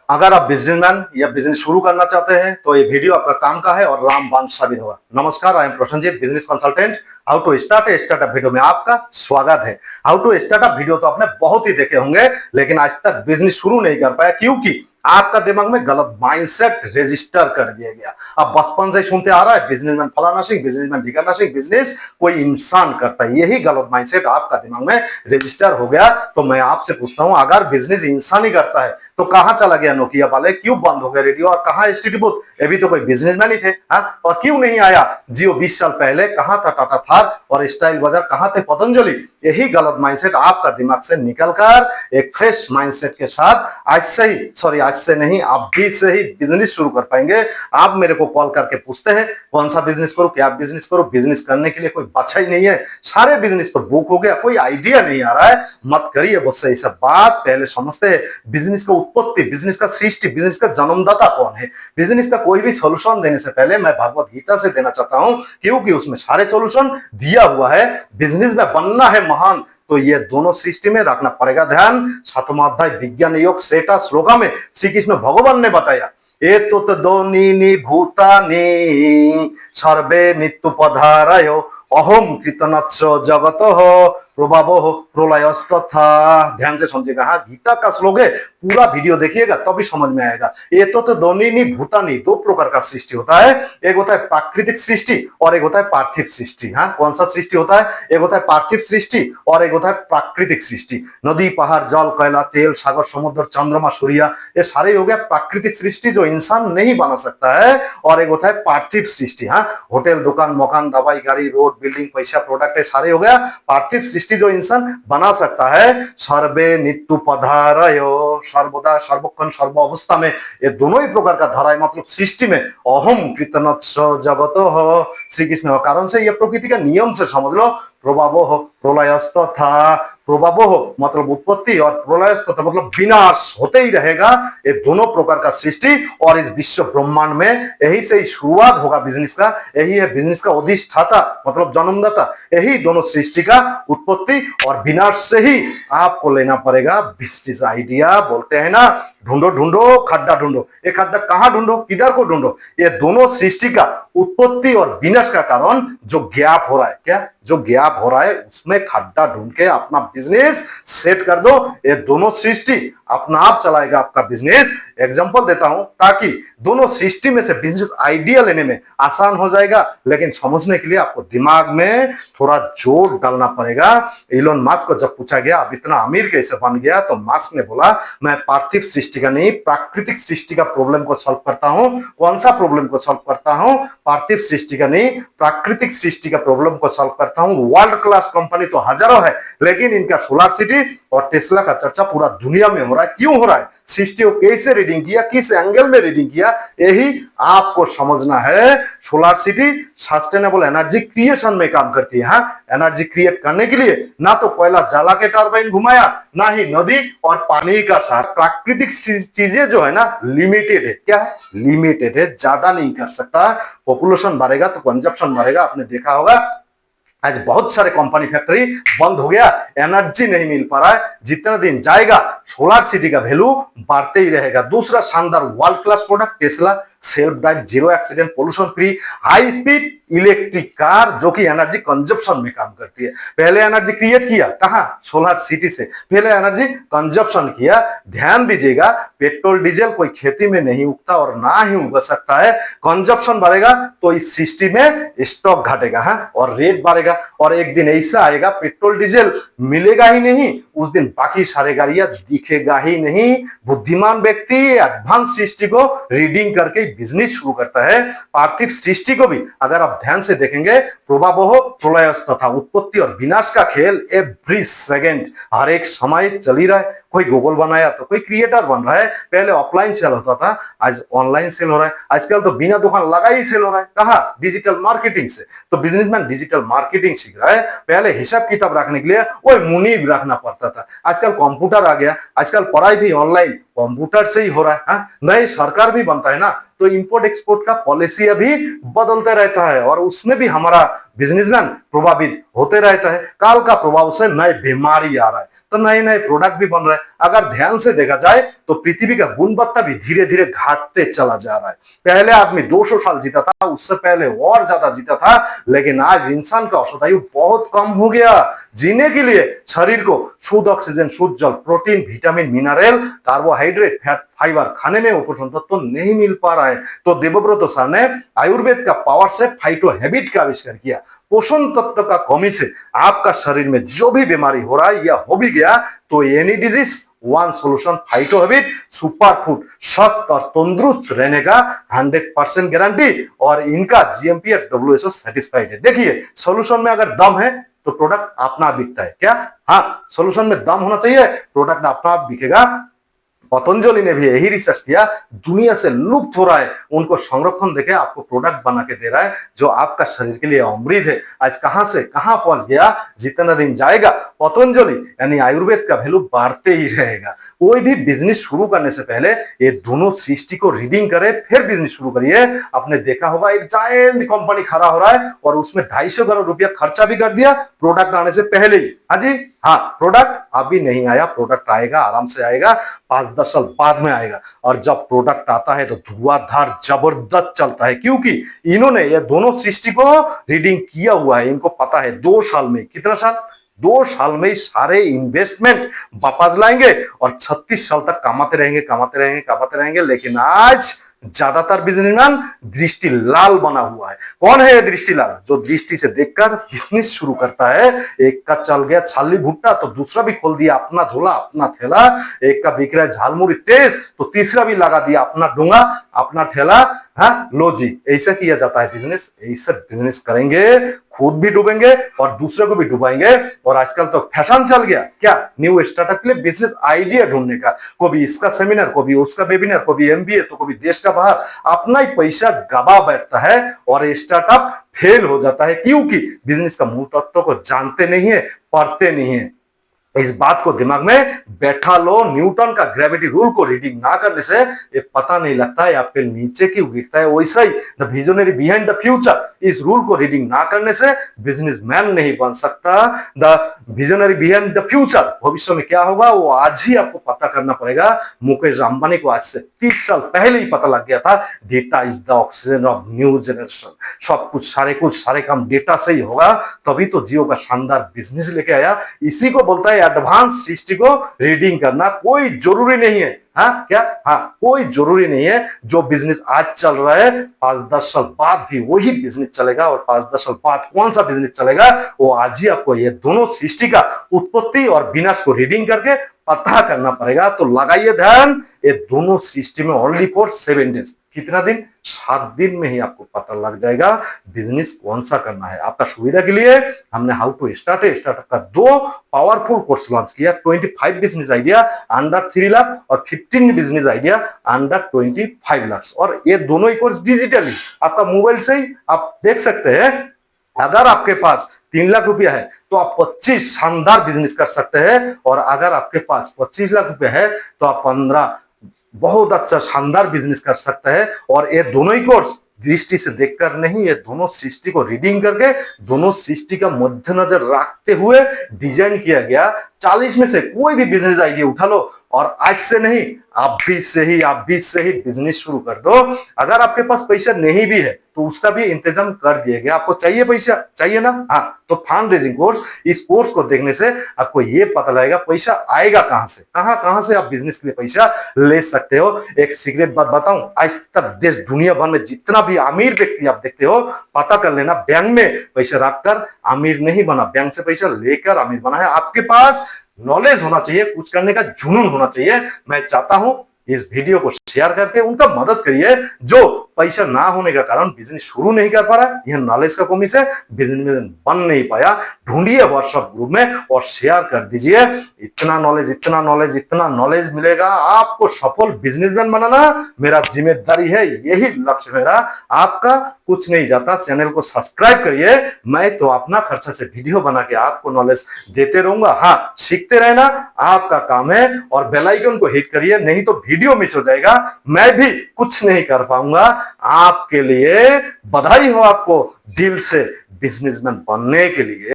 अगर आप बिजनेसमैन या बिजनेस शुरू करना चाहते हैं तो ये वीडियो आपका काम का है और रामबाण साबित होगा। नमस्कार, I am Prasannajit, business consultant. How to start a startup video में आपका स्वागत है। हाउ टू स्टार्टअप वीडियो तो आपने बहुत ही देखे होंगे, लेकिन आज तक बिजनेस शुरू नहीं कर पाया क्योंकि आपका दिमाग में गलत माइंडसेट रजिस्टर कर दिया गया। अब बचपन से सुनते आ रहा है बिजनेसमैन फलाना सिंह, बिजनेसमैन ढिकाना सिंह, बिजनेस कोई इंसान करता है। यही गलत माइंडसेट आपका दिमाग में रजिस्टर हो गया। तो मैं आपसे पूछता हूं, अगर बिजनेस इंसान ही करता है तो कहां चला गया नोकिया वाले, क्यों बंद हो गया रेडियो, और कहां एसटीडी बूथ, ये भी तो कोई बिजनेसमैन ही थे। हाँ, और क्यों नहीं आया जियो 20 साल पहले, कहां था टाटा थार और स्टाइल बाजार, कहां थे पतंजलि। यही गलत माइंडसेट आपका दिमाग से निकलकर एक फ्रेश माइंडसेट के साथ आज से नहीं, आप भी से ही बिजनेस शुरू कर पाएंगे। आप मेरे को कॉल करके पूछते हैं कौन सा बिजनेस करो, क्या बिजनेस करो। बिजनेस करने के लिए कोई बचा ही नहीं है, सारे बिजनेस पर बुक हो गया, कोई आइडिया नहीं आ रहा है। मत करिए मुझसे ये सब बात, पहले समझते हैं बिजनेस का उत्पत्ति, बिजनेस का सृष्टि, बिजनेस का जन्मदाता कौन है। बिजनेस का कोई भी सोल्यूशन देने से पहले मैं भगवत गीता से देना चाहता हूं, क्योंकि उसमें सारे सोल्यूशन दिया हुआ है। बिजनेस में बनना है महान तो ये दोनों सृष्टि में रखना पड़ेगा ध्यान। 7वां अध्याय विज्ञान योग 6 श्लोका में श्री कृष्ण भगवान ने बताया, एतत् दोनिनि भूतानि सर्वे नित्युपधारयो अहम कृतनच्च जगतः प्रभावो प्रलयस्तथा। ध्यान से समझिएगा, हाँ गीता का श्लोक है, पूरा वीडियो देखिएगा तभी समझ में आएगा। ये तो दोनिनी भूतानी, दो प्रकार का सृष्टि होता है। एक होता है प्राकृतिक सृष्टि और एक होता है पार्थिव सृष्टि। हाँ, कौन सा सृष्टि होता है? एक होता है पार्थिव सृष्टि और एक होता है प्राकृतिक सृष्टि। नदी, पहाड़, जल, कोयला, तेल, सागर, समुद्र, चंद्रमा, सूर्य, ये सारे हो गया प्राकृतिक सृष्टि जो इंसान नहीं बना सकता है। और एक होता है पार्थिव सृष्टि। हाँ, होटल, दुकान, मकान, दवाई, गाड़ी, रोड, बिल्डिंग, पैसा, प्रोडक्ट, ये सारे हो गया पार्थिव सृष्टि जो इंसान बना सकता है। सर्वे नित्युपधारयो, सर्वदा, सर्वक्षण, सर्व अवस्था में, ये दोनों ही प्रकार का धारा है, मतलब सृष्टि में अहम कृतनच्च जगतः। श्री कृष्ण कारण से यह प्रकृति का नियम से समझ लो। प्रभावो प्रलयस्तथा, प्रभावो मतलब उत्पत्ति और प्रलयस्तथा मतलब विनाश होते ही रहेगा। ये दोनों प्रकार का सृष्टि और इस विश्व ब्रह्मांड में यही से ही शुरुआत होगा बिजनेस का। यही है बिजनेस का अधिष्ठाता मतलब जन्मदाता। यही दोनों सृष्टि का उत्पत्ति और विनाश से ही आपको लेना पड़ेगा बिजनेस आइडिया। बोलते हैं ना, ढूंढो ढूंढो खड्डा ढूंढो। ये खड्डा कहां ढूंढो, किधर को ढूंढो? ये दोनों सृष्टि का उत्पत्ति और विनाश का कारण जो गैप हो रहा है, क्या जो गैप हो रहा है उसमें खड्डा ढूंढ के अपना बिजनेस सेट कर दो। ये दोनों सृष्टि अपना आप चलाएगा आपका बिजनेस। एग्जांपल देता हूं ताकि दोनों सृष्टि में से बिजनेस आइडिया लेने में आसान हो जाएगा, लेकिन समझने के लिए आपको दिमाग में थोड़ा जोर डालना पड़ेगा। इलोन मस्क को जब पूछा गया आप इतना अमीर कैसे बन गया, तो मस्क ने बोला मैं पार्थिव सृष्टि का नहीं प्राकृतिक सृष्टि का प्रॉब्लम को सॉल्व करता हूं। कौन सा प्रॉब्लम को सॉल्व करता हूं? पार्थिव सृष्टि का नहीं प्राकृतिक सृष्टि का प्रॉब्लम को सॉल्व करता हूं। वर्ल्ड क्लास कंपनी तो हजारों है, लेकिन इनका सोलर सिटी और टेस्ला का चर्चा पूरा दुनिया में हो रहा है। क्यों हो रहा है? सृष्टि को कैसे रीडिंग किया, किस एंगल में रीडिंग किया, यही आपको समझना है। Solar city sustainable energy creation में काम करती है। हाँ, एनर्जी क्रिएट करने के लिए ना तो कोयला जला के टरबाइन घुमाया, ना ही नदी और पानी का साथ। प्राकृतिक चीजें जो है ना लिमिटेड है। क्या है? लिमिटेड है, ज्यादा नहीं कर सकता। पॉपुलेशन बढ़ेगा तो कंजप्शन बढ़ेगा। आपने देखा होगा आज बहुत सारे कंपनी फैक्ट्री बंद हो गया, एनर्जी नहीं मिल पा रहा है। जितना दिन जाएगा सोलर सिटी का वैल्यू बढ़ते ही रहेगा। दूसरा शानदार world class product Tesla, self drive, zero accident, pollution free, high speed electric car जो कि एनर्जी कंजप्शन में काम करती है। पहले एनर्जी क्रिएट किया कहां? सोलर सिटी से। पहले एनर्जी कंजप्शन किया। ध्यान दीजिएगा, पेट्रोल डीजल कोई खेती में नहीं उगता और ना ही उग सकता है। कंजप्शन बढ़ेगा तो इस सिस्टम में स्टॉक घटेगा। हाँ, और रेट बढ़ेगा। और एक दिन ऐसा आएगा पेट्रोल डीजल मिलेगा ही नहीं, उस दिन बाकी सारे गाड़ियां दिखेगा ही नहीं। बुद्धिमान व्यक्ति एडवांस सृष्टि को रीडिंग करके बिजनेस शुरू करता है। पार्थिव सृष्टि को भी अगर आप ध्यान से देखेंगे, प्रभावो प्रलयस्तथा उत्पत्ति और विनाश का खेल एवरी सेकंड हर एक समय चल ही रहा है। कोई गूगल बनाया तो कोई क्रिएटर बन रहा है। पहले ऑफलाइन सेल होता था, आज ऑनलाइन सेल हो रहा है। आजकल तो बिना दुकान लगा ही सेल हो रहा है। कहा? डिजिटल मार्केटिंग से। तो बिजनेसमैन डिजिटल मार्केटिंग सीख रहा है। पहले हिसाब किताब रखने के लिए वो मुनीब रखना पड़ता था, आजकल कंप्यूटर आ गया। आजकल पढ़ाई भी ऑनलाइन कंप्यूटर से ही हो रहा है। हाँ? नए सरकार भी बनता है ना, तो इंपोर्ट एक्सपोर्ट का पॉलिसी अभी बदलते रहता है और उसमें भी हमारा बिजनेसमैन प्रभावित होते रहता है। काल का प्रभाव से नए बीमारी आ रहा है, तो नए नए प्रोडक्ट भी बन रहे हैं। अगर ध्यान से देखा जाए तो पृथ्वी का गुणवत्ता भी धीरे धीरे घटते चला जा रहा है। पहले आदमी 200 साल जीता था, उससे पहले और ज्यादा जीता था, लेकिन आज इंसान का औसत आयु बहुत कम हो गया। जीने के लिए शरीर को शुद्ध ऑक्सीजन, शुद्ध जल, protein, vitamin, mineral, carbohydrate, fat, fibre खाने में पोषण तत्व तो नहीं मिल पा रहा है। तो देवव्रत सर ने आयुर्वेद का पावर से फाइटो हैबिट का आविष्कार किया। पोषण तत्व का कमी से आपका शरीर में जो भी बीमारी हो रहा है या हो भी गया, तो any disease one solution phyto habit super food, स्वस्थ और तंदुरुस्त रहने का 100% गारंटी, और इनका जीएमपी और डब्ल्यूएचओ सर्टिफाइड है। देखिए, सोल्यूशन में अगर दम है तो प्रोडक्ट अपना आप बिकता है क्या? हाँ, सोल्यूशन में दम होना चाहिए, प्रोडक्ट अपना आप बिकेगा। पतंजलि ने भी यही रिसर्च किया, दुनिया से लुप्त हो रहा है उनको संरक्षण देके आपको प्रोडक्ट बना के दे रहा है जो आपका शरीर के लिए अमृत है। आज कहां से कहां पहुंच गया, जितना दिन जाएगा पतंजलि यानी आयुर्वेद का वैल्यू बढ़ते ही रहेगा। कोई भी बिजनेस शुरू करने से पहले ये दोनों सृष्टि को रीडिंग करे, फिर बिजनेस शुरू करिए। आपने देखा होगा एक जायंट कंपनी खड़ा हो रहा है और उसमें 250 करोड़ रुपया खर्चा भी कर दिया प्रोडक्ट आने से पहले ही। हाँ जी, हाँ, प्रोडक्ट अभी नहीं आया, प्रोडक्ट आएगा, आराम से आएगा, 5-10 साल बाद में आएगा। और जब प्रोडक्ट आता है तो धुआंधार जबरदस्त चलता है, क्योंकि इन्होंने ये दोनों सृष्टि को रीडिंग किया हुआ है। इनको पता है 2 साल में, कितना साल, 2 साल में सारे इन्वेस्टमेंट वापस लाएंगे और 36 साल तक कमाते रहेंगे, कमाते रहेंगे, कमाते रहेंगे। लेकिन आज ज्यादातर बिजनेसमैन दृष्टि लाल बना हुआ है। कौन है ये दृष्टि लाल? जो दृष्टि से देखकर बिजनेस शुरू करता है। एक का चल गया छाली भुट्टा तो दूसरा भी खोल दिया अपना झोला, अपना थैला। एक का बिक रहा है झालमुड़ी तेज तो तीसरा भी लगा दिया अपना डोंगा, अपना ठेला। हाँ, लो जी, ऐसा किया जाता है बिजनेस। ऐसा बिजनेस करेंगे, खुद भी डूबेंगे और दूसरे को भी डुबाएंगे। और आजकल तो फैशन चल गया क्या, न्यू स्टार्टअप के लिए बिजनेस आइडिया ढूंढने का। कभी इसका सेमिनार, कभी उसका वेबिनार, कभी एमबीए, तो कभी देश का बाहर। अपना ही पैसा गवा बैठता है और स्टार्टअप फेल हो जाता है, क्योंकि बिजनेस का मूल तत्व को जानते नहीं है, पढ़ते नहीं है। इस बात को दिमाग में बैठा लो। न्यूटन का ग्रेविटी रूल को रीडिंग ना करने से ये पता नहीं लगता है एप्पल नीचे क्यों गिरता है। वैसा ही the visionary behind the future, इस रूल को रीडिंग ना करने से बिजनेसमैन नहीं बन सकता। The visionary behind the future, भविष्य में क्या होगा वो आज ही आपको पता करना पड़ेगा। मुकेश अंबानी को आज से 30 साल पहले ही पता लग गया था, data is the oxygen of new generation. सब कुछ सारे काम डेटा से ही होगा, तभी तो जियो का शानदार बिजनेस लेके आया। इसी को बोलता है एडवांस सृष्टि को रीडिंग करना। कोई जरूरी नहीं है, हाँ क्या, हाँ, कोई जरूरी नहीं है जो बिजनेस आज चल रहा है 5-10 साल बाद भी वही बिजनेस चलेगा। और 5-10 साल बाद कौन सा बिजनेस चलेगा वो आज ही आपको ये दोनों सृष्टि का उत्पत्ति और विनाश को रीडिंग करके पता करना पड़ेगा। तो लगाइए ध्यान, ये दोनों सृष्टि में ओनली फॉर 7 डेज। कितना दिन? 7 दिन में ही आपको पता लग जाएगा बिजनेस कौन सा करना है। आपका सुविधा के लिए हमने हाउ टू स्टार्ट स्टार्टअप का 2 पावरफुल कोर्स लॉन्च किया। 25 बिजनेस आइडिया अंडर 3 लाख और 15 बिजनेस आइडिया अंडर 25 लाख। और ये दोनों ही कोर्स डिजिटली आपका मोबाइल से ही आप देख सकते हैं। अगर आपके पास 3 लाख रुपया है तो आप 25 शानदार बिजनेस कर सकते हैं, और अगर आपके पास 25 लाख रुपया है तो आप 15 बहुत अच्छा शानदार बिजनेस कर सकते हैं। और ये दोनों ही कोर्स दृष्टि से देखकर नहीं, ये दोनों सृष्टि को रीडिंग करके, दोनों सृष्टि का मद्देनजर रखते हुए डिजाइन किया गया। 40 में से कोई भी बिजनेस आइडिया उठा लो और आज से नहीं, आप बीच से ही बिजनेस शुरू कर दो। अगर आपके पास पैसा नहीं भी है तो उसका भी इंतजाम कर दिया गया। आपको चाहिए पैसा, चाहिए ना? हाँ, तो फंड रेजिंग कोर्स, इस कोर्स को देखने से आपको ये पता लगेगा पैसा आएगा कहां से, कहां से आप बिजनेस के लिए पैसा ले सकते हो। एक सीक्रेट बात बताऊं, आज तक देश दुनिया भर में जितना भी अमीर व्यक्ति आप देखते हो, पता कर लेना, बैंक में पैसा रखकर अमीर नहीं बना, बैंक से पैसा लेकर अमीर बना है। आपके पास नॉलेज होना चाहिए, कुछ करने का जुनून होना चाहिए। मैं चाहता हूं इस वीडियो को शेयर करके उनका मदद करिए जो पैसा ना होने का कारण बिजनेस शुरू नहीं कर पा रहा, यह नॉलेज का कमी से बिजनेसमैन बन नहीं पाया, ढूंढिए व्हाट्सएप ग्रुप में और शेयर कर दीजिए। इतना नॉलेज मिलेगा आपको, सफल बिजनेसमैन बनाना मेरा जिम्मेदारी है, यही लक्ष्य मेरा। आपका कुछ नहीं जाता, चैनल को सब्सक्राइब करिए, मैं तो अपना खर्चा से वीडियो बना के आपको नॉलेज देते रहूंगा। हाँ, सीखते रहना आपका काम है, और बेल आइकन को हिट करिए, नहीं तो वीडियो मिस हो जाएगा, मैं भी कुछ नहीं कर पाऊंगा। आपके लिए बधाई हो, आपको दिल से बिजनेसमैन बनने के लिए।